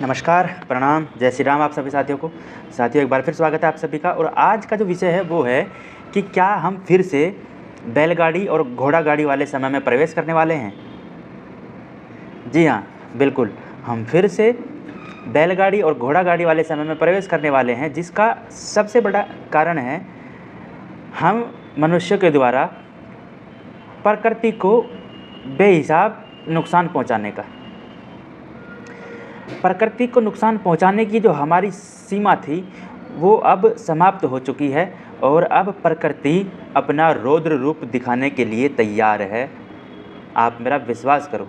नमस्कार, प्रणाम, जय श्री राम आप सभी साथियों को। साथियों, एक बार फिर स्वागत है आप सभी का। और आज का जो विषय है वो है कि क्या हम फिर से बैलगाड़ी और घोड़ा गाड़ी वाले समय में प्रवेश करने वाले हैं। जी हाँ, बिल्कुल, हम फिर से बैलगाड़ी और घोड़ा गाड़ी वाले समय में प्रवेश करने वाले हैं, जिसका सबसे बड़ा कारण है हम मनुष्य के द्वारा प्रकृति को बेहिसाब नुकसान पहुंचाने का। प्रकृति को नुकसान पहुंचाने की जो हमारी सीमा थी वो अब समाप्त हो चुकी है और अब प्रकृति अपना रौद्र रूप दिखाने के लिए तैयार है। आप मेरा विश्वास करो।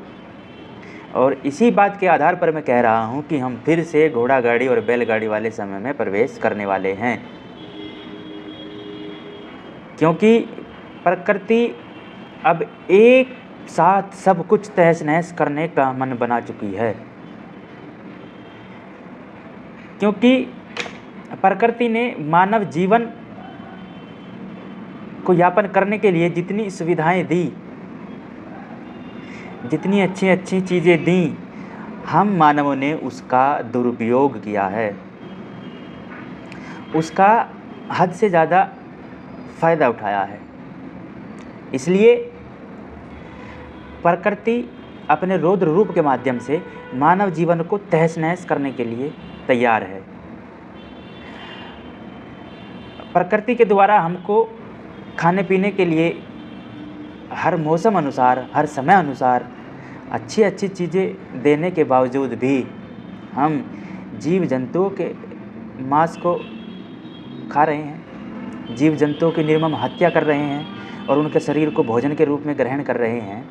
और इसी बात के आधार पर मैं कह रहा हूं कि हम फिर से घोड़ा गाड़ी और बैलगाड़ी वाले समय में प्रवेश करने वाले हैं, क्योंकि प्रकृति अब एक साथ सब कुछ तहस नहस करने का मन बना चुकी है। क्योंकि प्रकृति ने मानव जीवन को यापन करने के लिए जितनी सुविधाएं दी, जितनी अच्छी अच्छी चीज़ें दी, हम मानवों ने उसका दुरुपयोग किया है, उसका हद से ज़्यादा फ़ायदा उठाया है। इसलिए प्रकृति अपने रौद्र रूप के माध्यम से मानव जीवन को तहस नहस करने के लिए तैयार है। प्रकृति के द्वारा हमको खाने पीने के लिए हर मौसम अनुसार, हर समय अनुसार अच्छी अच्छी चीज़ें देने के बावजूद भी हम जीव जंतुओं के मांस को खा रहे हैं, जीव जंतुओं की निर्मम हत्या कर रहे हैं और उनके शरीर को भोजन के रूप में ग्रहण कर रहे हैं।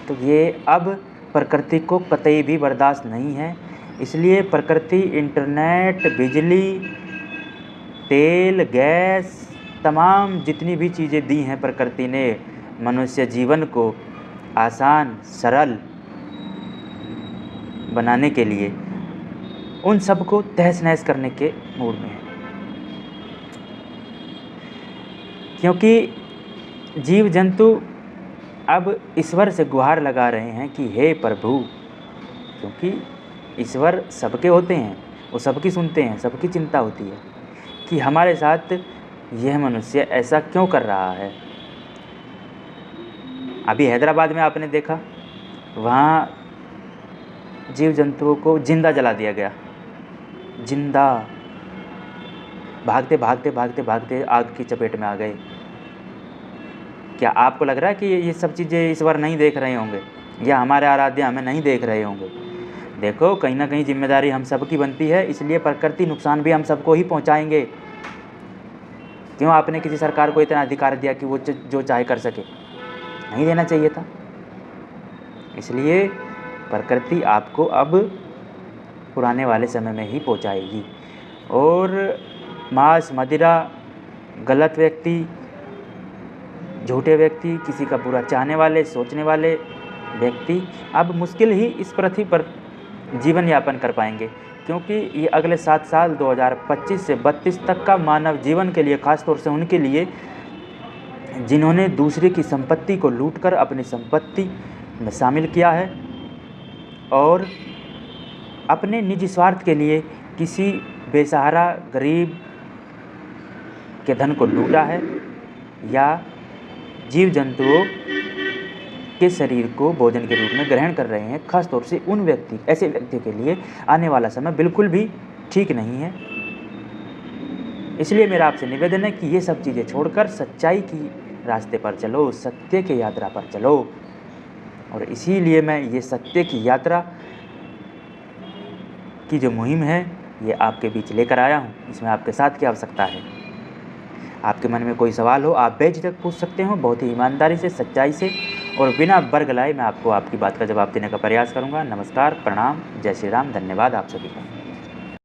तो ये अब प्रकृति को कतई भी बर्दाश्त नहीं है। इसलिए प्रकृति इंटरनेट, बिजली, तेल, गैस, तमाम जितनी भी चीज़ें दी हैं प्रकृति ने मनुष्य जीवन को आसान, सरल बनाने के लिए, उन सब को तहस नहस करने के मूड में है। क्योंकि जीव जंतु अब ईश्वर से गुहार लगा रहे हैं कि हे प्रभु, क्योंकि ईश्वर सबके होते हैं, वो सबकी सुनते हैं, सबकी चिंता होती है कि हमारे साथ यह मनुष्य ऐसा क्यों कर रहा है। अभी हैदराबाद में आपने देखा, वहाँ जीव जंतुओं को जिंदा जला दिया गया, जिंदा, भागते भागते भागते भागते आग की चपेट में आ गए। क्या आपको लग रहा है कि ये सब चीज़ें ईश्वर नहीं देख रहे होंगे या हमारे आराध्य हमें नहीं देख रहे होंगे? देखो, कहीं ना कहीं जिम्मेदारी हम सबकी बनती है। इसलिए प्रकृति नुकसान भी हम सबको ही पहुंचाएंगे। क्यों आपने किसी सरकार को इतना अधिकार दिया कि वो जो चाहे कर सके? नहीं देना चाहिए था। इसलिए प्रकृति आपको अब पुराने वाले समय में ही पहुंचाएगी। और मांस, मदिरा, गलत व्यक्ति, झूठे व्यक्ति, किसी का बुरा चाहने वाले, सोचने वाले व्यक्ति अब मुश्किल ही इस पृथ्वी पर जीवन यापन कर पाएंगे। क्योंकि ये अगले 7 साल 2025 से 32 तक का मानव जीवन के लिए, ख़ास तौर से उनके लिए जिन्होंने दूसरे की संपत्ति को लूटकर अपनी संपत्ति में शामिल किया है और अपने निजी स्वार्थ के लिए किसी बेसहारा गरीब के धन को लूटा है, या जीव जंतुओं के शरीर को भोजन के रूप में ग्रहण कर रहे हैं। खास तौर से उन ऐसे व्यक्ति के लिए आने वाला समय बिल्कुल भी ठीक नहीं है। इसलिए मेरा आपसे निवेदन है कि ये सब चीज़ें छोड़कर सच्चाई की रास्ते पर चलो, सत्य की यात्रा पर चलो। और इसीलिए मैं ये सत्य की यात्रा की जो मुहिम है ये आपके बीच लेकर आया हूँ। इसमें आपके साथ की आवश्यकता है। आपके मन में कोई सवाल हो, आप बेझिझक पूछ सकते हो, बहुत ही ईमानदारी से, सच्चाई से और बिना बरगलाए मैं आपको आपकी बात का जवाब देने का प्रयास करूंगा। नमस्कार, प्रणाम, जय श्री राम, धन्यवाद आप सभी का।